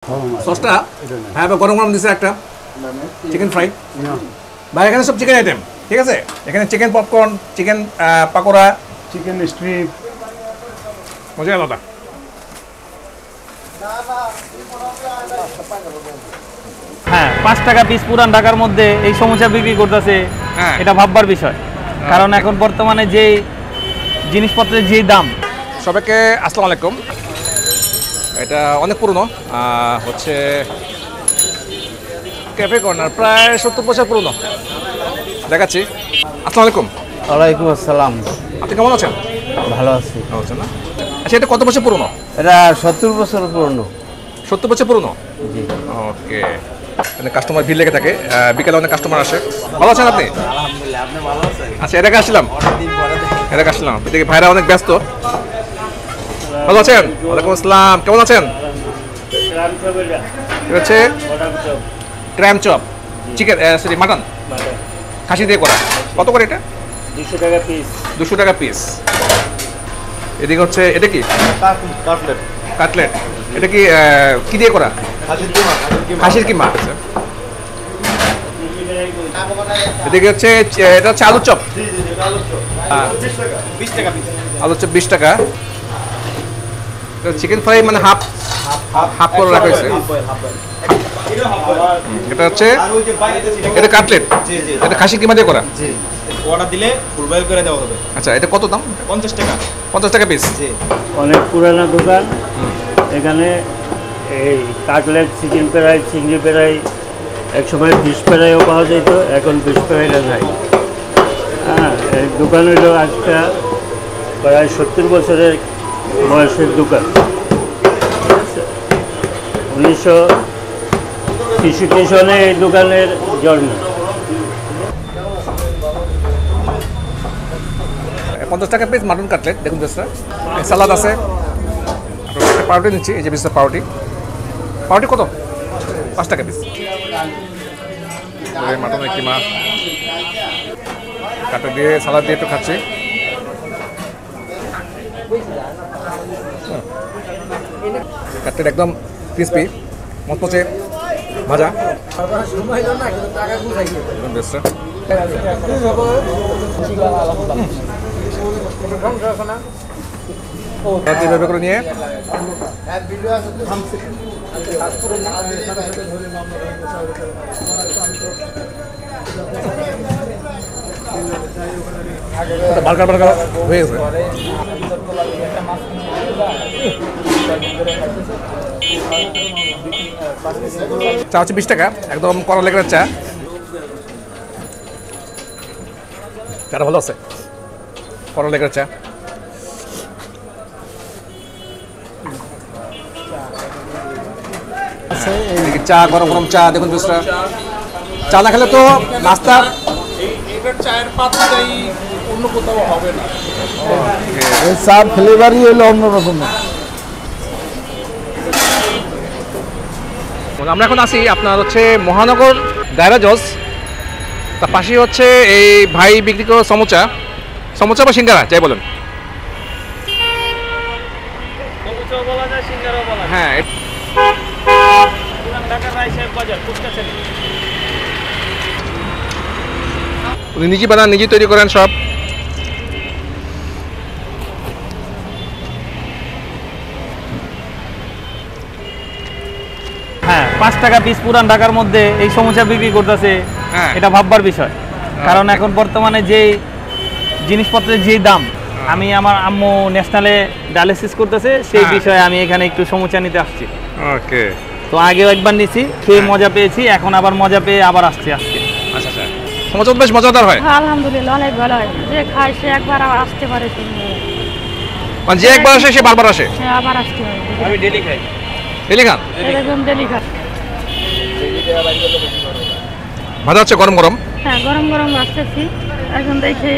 সসটা হ্যাঁ গরম গরম দিছে একটা চিকেন ফ্রাই ভাই এখানে সব চিকেন আইটেম ঠিক আছে এখানে chicken popcorn chicken pakora chicken strip মজা আলাদা হ্যাঁ 5 টাকা পিস পুরান ঢাকার মধ্যে এই সমস্যা বিক্রি করতেছে এটা ভাববার বিষয় কারণ এখন বর্তমানে যে জিনিসপত্রের যে দাম সবাইকে আসসালামু আলাইকুম এটা অনেক পুরনো হচ্ছে ক্যাফে কর্নার প্রায় 70 বছর পুরনো দেখাচ্ছি আসসালামু আলাইকুম ওয়ালাইকুম আসসালাম। আপনি কেমন আছেন ভালো আছি। ভালো আছেন না আচ্ছা এটা কত বছর পুরনো এটা 70 বছর পুরনো। 70 বছর পুরনো জি ওকে মানে কাস্টমার ভিড় লেগে থাকে বিকেলে অনেক কাস্টমার আসে ভালো আছেন আপনি আলহামদুলিল্লাহ আপনি ভালো আছেন? আচ্ছা এটাকে আসলাম দিন পরে এটাকে আসলাম এদিকে ভাইরা অনেক ব্যস্ত ভালো আছেন ওয়ালাইকুম আসসালাম কেমন আছেন এটা হচ্ছে crumb chop chicken sorry mutton খাসি দিয়ে করা কত করে এটা 200 টাকা পিস 200 টাকা পিস এদিকে হচ্ছে এটা কি কাটলেট কাটলেট এটা কি কি দিয়ে করা খাসির কিমা আচ্ছা এদিকে হচ্ছে এটা হচ্ছে আলুর চপ আলুর চপ 20 টাকা চিকেন ফ্রাই মানে হাফ হাফ করে রাখা হয়েছে এটা হচ্ছে এটা কাটলেট এটা খাসি কিমা দিয়ে করা অর্ডার দিলে ফুল বয়েল করে দেওয়া হবে। আচ্ছা এটা কত দাম 50 টাকা 50 টাকা পিস অনেক পুরানা দোকান এখানে এই কাটলেট চিকেন ফ্রাই চিংড়ি ফ্রাই এক সময় ফিশ ফ্রাইও পাওয়া যেত এখন ফিশ ফ্রাইটা নাই হ্যাঁ এই দোকান হইল আজকে প্রায় 70 বছরের বয়সের দোকান 1963 সনে এই দোকানের জন্ম 50 টাকা পিস মাটন কাটলেট দেখুন বেসটা সালাদ আছে একটা পাউরুটি নিচ্ছি এই যে বিশটা পাউরুটি পাউরুটি কত 5 টাকা পিস মাটনের কিমা কাটা দিয়ে সালাদ দিয়ে একটু খাচ্ছি কাটলেট একদম ক্রিসপি মচমচে ভাজা বেসটা এভাবে করে নিয়ে বার্গার বার্গার হয়ে গেছে চা হচ্ছে 20 টাকা একদম কড়া লেগে চা চাটা ভালো আছে কড়া লেগে চা চা গরম গরম চা দেখুন দুসরা চা না খেলে তো নাস্তা এটার চায়ের পাতাটাই অন্য কোথাও হবে না এই চার ফ্লেভারই হলো অন্যরকম। আমরা এখন আছি আপনার হচ্ছে মহানগর দায়রা জজ তার পাশে হচ্ছে এই ভাই বিক্রি করে সমোচা সমোচা বা সিঙ্গারা যাই বলেন হ্যাঁ উনি নিজে বানান নিজে তৈরি করেন সব হ্যাঁ 5 টাকা পিস পুরান ঢাকার মধ্যে এই সমস্যা বিক্রি করতেছে এটা ভাববার বিষয় কারণ এখন বর্তমানে যে জিনিসপত্রের যে দাম আমি আমার আম্মু ন্যাশনালে ডায়ালিসিস করতেছে সেই বিষয়ে আমি এখানে একটু সমস্যা নিতে আসছি ওকে তো আগেও একবার নিছি খেয়ে মজা পেয়েছি এখন আবার মজা পেয়ে আবার আসছি আজকে আচ্ছা আচ্ছা সমোচা বেশ মজাদার হয় আলহামদুলিল্লাহ অনেক ভালো হয় যে খায় সে একবার আবার আসতে পারে মানে যে একবার আসে সে বারবার আসে সে আবার আসতে পারে আমি ডেলি খাই এলি খান এরকম ডেলি খায় ভাজা হচ্ছে গরম গরম হ্যাঁ গরম গরম আসতেছি এখন দেখি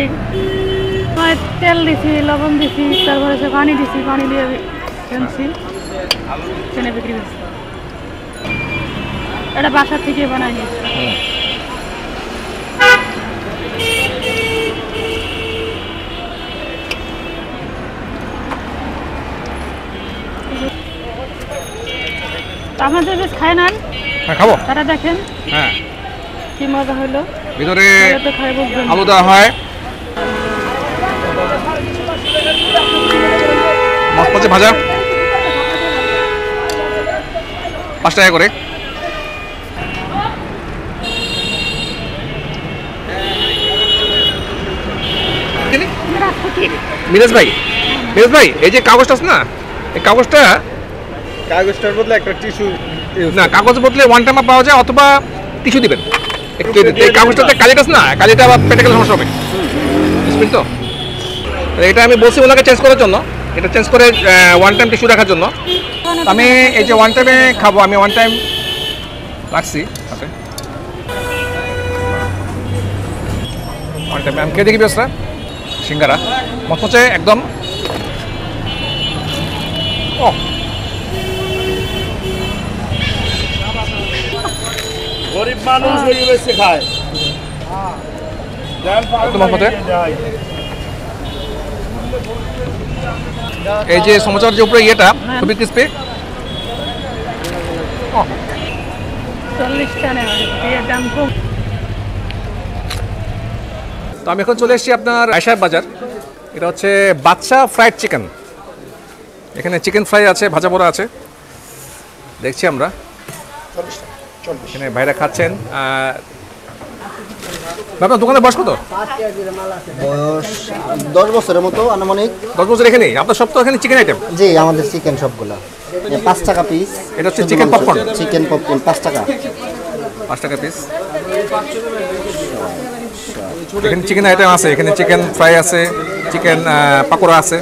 তেল দিছি লবণ দিছি তারপরে সে পানি দিছি পানি দিয়ে ফেলছি ট্রেনে বিক্রি করছি এটা বাসা থেকে বানাই নিয়েছি আমাদের বেশ খায় নেন, হ্যাঁ খাবো। তারা দেখেন হ্যাঁ, কি মজা হলো। ভিতরে তাহলে তো খাই বুঝবেন। আলু দেওয়া হয়, মচমচে ভাজা, 5 টাকা করে। মিরাজ ভাই, এই যে কাগজটা আছে না, এই কাগজটা কাগজটার বদলে একটা টিস্যু না, কাগজ বদলে ওয়ান টাইম পাওয়া যায় অথবা টিস্যু দিবেন একটু। এই কাগজটাতে কালিটা আছে না, কালিটা আবার পেটে গেলে সমস্যা হবে, বুঝবেন তো? এটা আমি বলছি ওনাকে চেঞ্জ করার জন্য, এটা চেঞ্জ করে ওয়ান টাইম টিস্যু রাখার জন্য। আমি এই যে ওয়ান টাইমে খাবো, আমি ওয়ান টাইম রাখছি সাথে। ওয়ান টাইমে আমি খেয়ে দেখি ব্যবস্থা। সিঙ্গারা মচমচে একদম। ও গরিব মানুষ ওই বেশি খায়। একদম মচমচে। এই যে সমোসার যে উপরে ইয়েটা খুবই ক্রিস্পি। 40 টাকা এর দাম কম। তো আমি এখন চলে এসেছি আপনার আয়শা বাজার। এটা হচ্ছে বাদশা ফ্রাইড চিকেন। এখানে চিকেন ফ্রাই আছে, ভাজা পোড়া আছে, দেখছি আমরা। এখানে ভাইরা খাচ্ছেন। আপনার দোকানের বয়স কত? বয়স 10 বছরের মতো আনুমানিক। 10 বছর এখানেই আপনার সব? তো এখানে চিকেন আইটেম? জি, আমাদের চিকেন সবগুলা 5 টাকা পিস। এটা হচ্ছে চিকেন পপকর্ন। চিকেন পপকর্ন 5 টাকা। 5 টাকা পিস। এখানে চিকেন আইটেম আছে, এখানে চিকেন ফ্রাই আছে, চিকেন পাকোড়া আছে,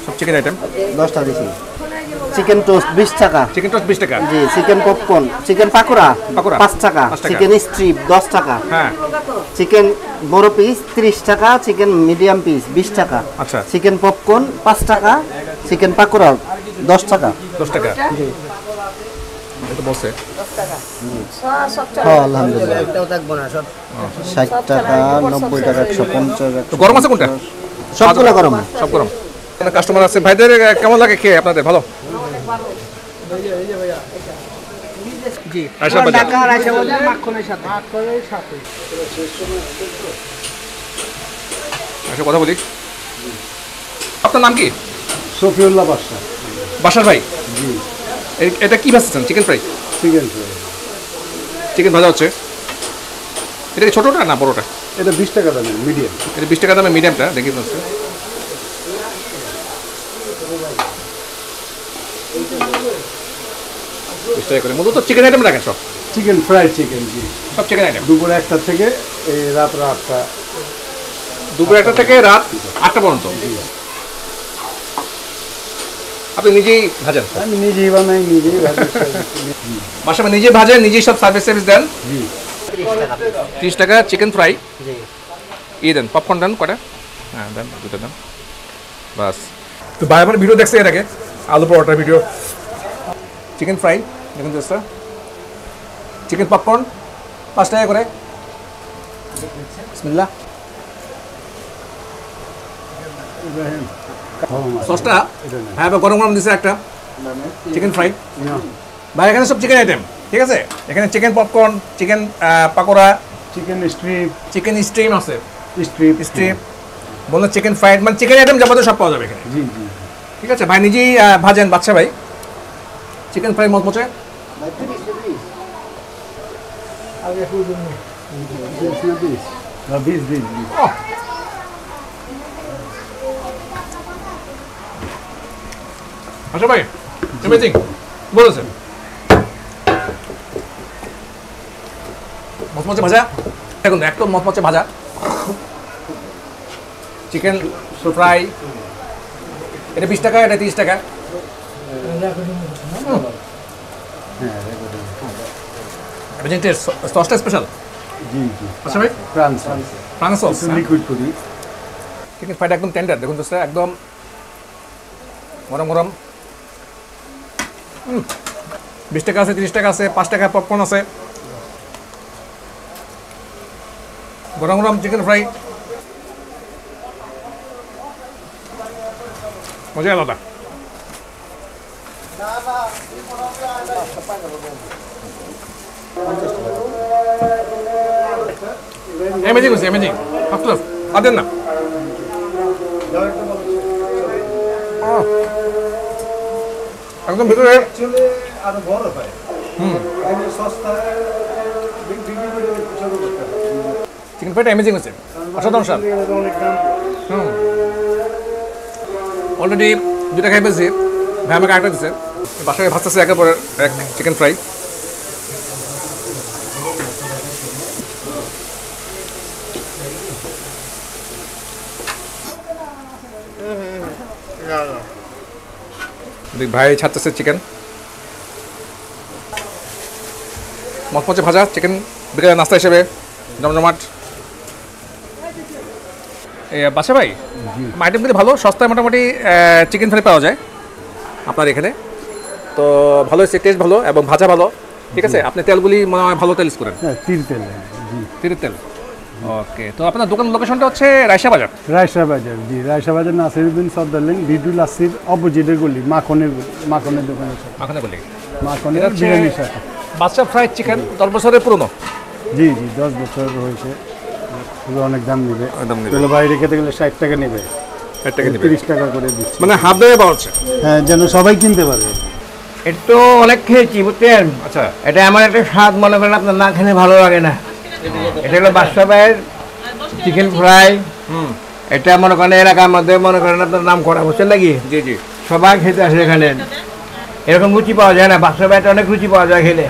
সব চিকেন আইটেম। 10 টাকা দিছি। চিকেন টোস্ট 20 টাকা। চিকেন টোস্ট 20 টাকা। জি, চিকেন পপকর্ন, চিকেন পাকোড়া পাকোড়া 5 টাকা। 5 টাকা। চিকেন স্ট্রিপ 10 টাকা। হ্যাঁ, চিকেন বড় পিস 30 টাকা। চিকেন মিডিয়াম পিস 20 টাকা। আচ্ছা। চিকেন পপকর্ন 5 টাকা। চিকেন পাকোড়া 10 টাকা। 10 টাকা। এটা বলছে হ্যাঁ, আলহামদুলিল্লাহ। 60 টাকা, 90 টাকা, 150 টাকা। তো গরম আছে কোনটা? সবগুলো গরম। সব গরম। কাস্টমার আছে ভাইদের, কেমন লাগে খেয়ে আপনাদের? ভালো? জি, আয়শা বাজার। আচ্ছা, কথা বলি। আপনার নাম কি? সফিউল্লাহ বাদশা। বাসার ভাই? এটা কি ভাজছেন? Chicken fry? Chicken fry. Chicken ভাজা হচ্ছে। এটা কি ছোটোটা না বড়োটা? এটা 20 টাকা দামের মিডিয়াম। এটা 20 টাকা দামে মিডিয়ামটা দেখি হচ্ছে। মূলত চিকেন আইটেম রাখেন সব? চিকেন ফ্রাই চিকেন, জি। সব চিকেন আইটেম। দুপুর 1টা থেকে এই রাত 8টা। দুপুর 1টা থেকে রাত 8টা পর্যন্ত আপনি নিজেই ভাজেন? আমি নিজেই বানাই, নিজেই ভাজি। বাসা নিজে ভাজেন, নিজেই সব সার্ভিস দেন? জি। 30 টাকা চিকেন ফ্রাই। দেন পপকর্ন দেন কটা? হ্যাঁ দেন, দুটো দেন বাস। তো ভাই আমার ভিডিও দেখছে এর আগে, আলু পরোটার ভিডিও। চিকেন ফ্রাই দেখুন দোস্তা, চিকেন পপকর্ন 5 টাকা করে। বিসমিল্লাহ। সসটা হ্যাঁ গরম গরম দিছে একটা। চিকেন ফ্রাই ভাই, এখানে সব চিকেন আইটেম, ঠিক আছে? এখানে chicken popcorn, chicken pakora, chicken strip, chicken steam আছে, স্ট্রিপ বললেন চিকেন ফ্রাইড, মানে চিকেন আইটেম যাবতীয় সব পাওয়া যাবে এখানে। জি জি। ঠিক আছে ভাই, নিজেই ভাজেন বাচ্চা ভাই। চিকেন ফ্রাই মচমচে। আচ্ছা ভাই, এভরিথিং বলেছেন। মচমচে ভাজা দেখুন, একদম মচমচে ভাজা। চিকেন ফ্রাই এটা 20 টাকা, এটা 30 টাকা। সসটা স্পেশাল। জি জি। আচ্ছা ভাই, ফ্রান্স ফ্রান্স সস লিকুইড করি। চিকেন ফ্রাইটা একদম টেন্ডার দেখুন দোস্ত, একদম গরম গরম। 20 টাকা আছে, 30 টাকা আছে, 5 টাকা পপকর্ন আছে। গরম গরম চিকেন ফ্রাই মজা আলাদা। অ্যামেজিং হচ্ছে, অ্যামেজিং। আফটার আদেন না একদম ভিতরে আরো বড় হয় সস্তা চিকেন ফ্রাইটা অ্যামেজিং হচ্ছে, অসাধারণ স্বাদ। অলরেডি দুটা খাই পেয়েছি, ভাই আমাকে আরেকটা দিচ্ছে। বাসায় ভাজতেছে একের পর এক চিকেন ফ্রাই। ভাই ছাড়তেছে চিকেন মচমচে ভাজা চিকেন, বিকেলের নাস্তা হিসেবে জমজমাট। বাসা ভাই আইটেমগুলি ভালো, সস্তায় মোটামুটি চিকেন ফ্রাই পাওয়া যায় আপনার এখানে। তো ভালো হয়েছে, টেস্ট ভালো এবং ভাজা ভালো। ঠিক আছে, আপনি তেলগুলি মনে হয় ভালো তেল ইউজ করেন। তিল তেল, তিলের তেল। ওকে, তো আপনার দোকান লোকেশনটা হচ্ছে রায়সা বাজার। রায়সা বাজার, জি রায়সা বাজার নাসিরউদ্দিন সর্দার লেন, বিডু লাসির অপোজিটের গলি, মাখনের দোকান আছে, মাখনে বলি মাখনের বিরিয়ানির সাথে। বাদশা ফ্রাইড চিকেন 10 বছরের পুরনো। জি জি 10 বছর হয়েছে, অনেক দাম নেবে। দাম নেবে। তাহলে বাইরে খেতে গেলে 60 টাকা নেবে, 60 টাকা নেবে, 30 টাকা করে দিচ্ছি, মানে হাফ দামে পাওয়া যাচ্ছে। হ্যাঁ, যেন সবাই কিনতে পারবে। এটা তো অনেক খেয়েছি বুঝছেন। আচ্ছা, এটা এমন একটা স্বাদ মনে করেন আপনার না খেলে ভালো লাগে না। এটা হলো বাদশা ভাইয়ের চিকেন ফ্রাই। এটা মনে করেন এলাকার মধ্যে মনে করেন আপনার নাম করা, বুঝছেন নাকি? জি জি। সবাই খেতে আসে এখানে, এরকম রুচি পাওয়া যায় না। বাদশা ভাইটা অনেক রুচি পাওয়া যায় খেলে।